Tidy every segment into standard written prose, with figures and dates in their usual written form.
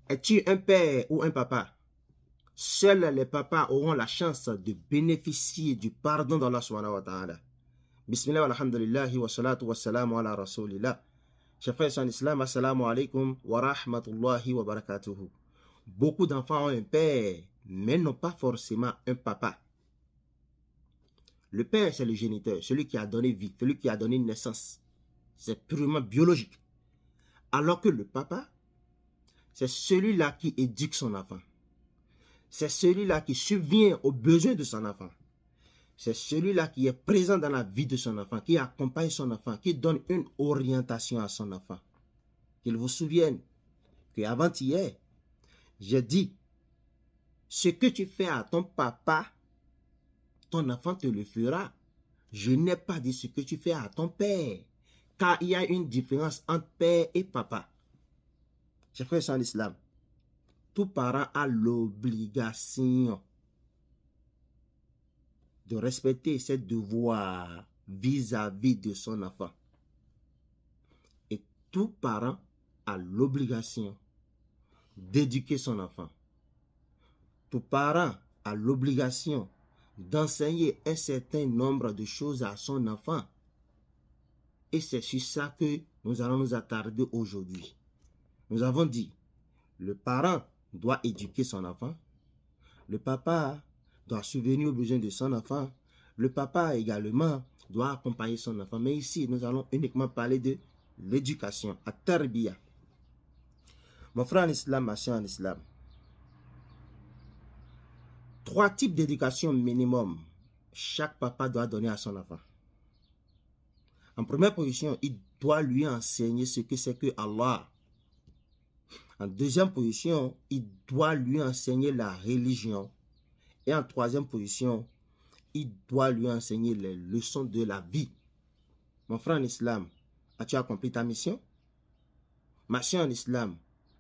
Es-tu un père ou un papa? Seuls les papas auront la chance de bénéficier du pardon d'Allah subhanahu wa ta'ala. Bismillah walhamdulillahi wa salatu wa salamu ala rasulillah. Chers frères en islam, assalamu alaikum wa rahmatullahi wa barakatuhu. Beaucoup d'enfants ont un père, mais n'ont pas forcément un papa. Le père, c'est le géniteur, celui qui a donné vie, celui qui a donné naissance. C'est purement biologique. Alors que le papa, c'est celui-là qui éduque son enfant. C'est celui-là qui subvient aux besoins de son enfant. C'est celui-là qui est présent dans la vie de son enfant, qui accompagne son enfant, qui donne une orientation à son enfant. Qu'il vous souvienne qu'avant-hier, j'ai dit, ce que tu fais à ton papa, ton enfant te le fera. Je n'ai pas dit ce que tu fais à ton père, car il y a une différence entre père et papa. J'ai fait ça en islam. Tout parent a l'obligation de respecter ses devoirs vis-à-vis de son enfant. Et tout parent a l'obligation d'éduquer son enfant. Tout parent a l'obligation d'enseigner un certain nombre de choses à son enfant. Et c'est sur ça que nous allons nous attarder aujourd'hui. Nous avons dit, le parent doit éduquer son enfant. Le papa doit subvenir aux besoins de son enfant. Le papa également doit accompagner son enfant. Mais ici, nous allons uniquement parler de l'éducation, à tarbiya. Mon frère en islam, ma soeur en islam. 3 types d'éducation minimum chaque papa doit donner à son enfant. En première position, il doit lui enseigner ce que c'est que Allah. En deuxième position, il doit lui enseigner la religion. Et en troisième position, il doit lui enseigner les leçons de la vie. Mon frère en islam, as-tu accompli ta mission? Ma soeur en islam,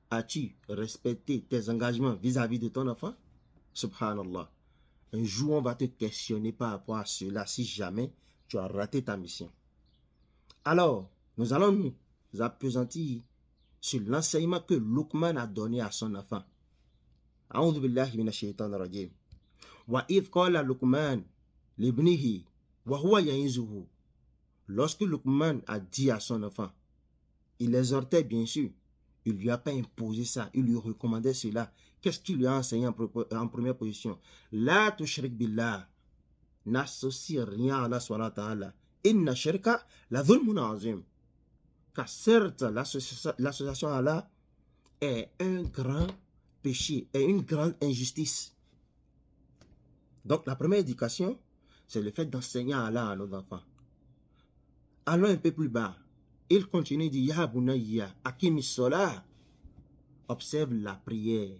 as-tu respecté tes engagements vis-à-vis de ton enfant? Subhanallah. Un jour, on va te questionner par rapport à cela si jamais tu as raté ta mission. Alors, nous allons nous appesantir sur l'enseignement que Luqman a donné à son enfant. A'udhu billahi minash shaitanir rajim. Wa idh qala Luqman libnihi wa huwa ya'izuhu. Lorsque Luqman a dit à son enfant, il l'exhortait bien sûr, il ne lui a pas imposé ça, il lui recommandait cela. Qu'est-ce qu'il lui a enseigné en première position? La tushrik billah, n'associe rien à Allah subhanahu wa ta'ala. Inna shirka la dhulmun azim. Car certes, l'association à Allah est un grand péché, est une grande injustice. Donc la première éducation, c'est le fait d'enseigner à Allah à nos enfants. Allons un peu plus bas. Il continue de dire, Ya bunayya, akimi sola. Observe la prière.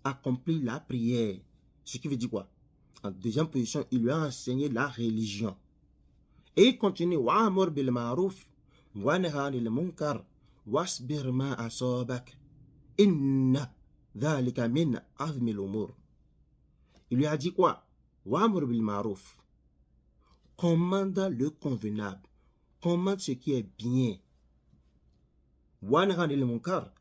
Accomplis la prière. Ce qui veut dire quoi? En deuxième position, il lui a enseigné la religion. Et il continue, Wa'amur bil ma'ruf, wa nahi anil munkar, wasbir ma asabak. Inna dhalika min azmil umur. Il lui a dit quoi? Wa'amur bil ma'ruf. Commande le convenable. Commande ce qui est bien. Wa nahi anil munkar.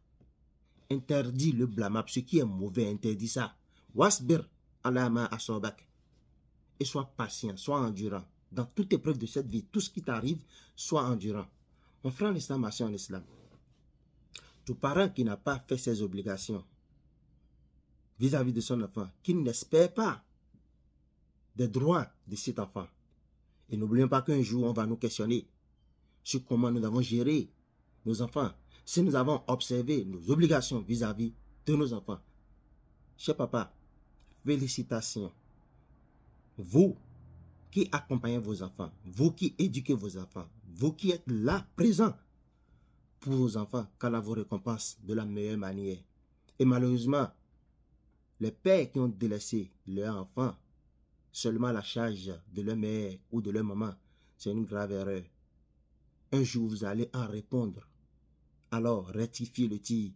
Interdit le blâmable, ce qui est mauvais, interdit ça. Wasbir ala ma asabak. Et sois patient, sois endurant. Dans toute épreuve de cette vie, tout ce qui t'arrive, sois endurant. Mon frère en islam, ma soeur en islam, tout parent qui n'a pas fait ses obligations vis-à-vis de son enfant, qui n'espère pas des droits de cet enfant. Et n'oublions pas qu'un jour, on va nous questionner sur comment nous avons géré nos enfants, si nous avons observé nos obligations vis-à-vis de nos enfants. Cher papa, félicitations. Vous qui accompagnez vos enfants, vous qui éduquez vos enfants, vous qui êtes là, présents pour vos enfants, qu'Allah vous récompense de la meilleure manière. Et malheureusement, les pères qui ont délaissé leurs enfants seulement à la charge de leur mère ou de leur maman, c'est une grave erreur. Un jour, vous allez en répondre. Alors, rectifiez le tir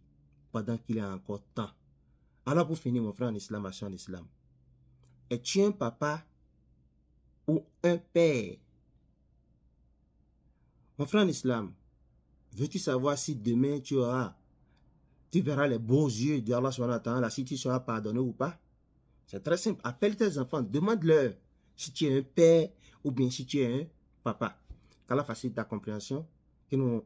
pendant qu'il est encore temps. Alors, pour finir, mon frère en islam, ma soeur en islam, es-tu un papa ou un père? Mon frère en islam, veux-tu savoir si demain tu auras Tu verras les beaux yeux d'Allah subhanahu wa ta'ala si tu seras pardonné ou pas. C'est très simple. Appelle tes enfants, demande-leur si tu es un père ou bien si tu es un papa. Qu'Allah facilite ta compréhension. Que nous,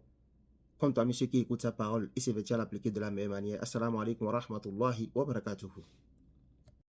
comme toi, monsieur qui écoute sa parole, et se veut à l'appliquer de la même manière. Assalamu alaikum wa rahmatullahi wa barakatuhu.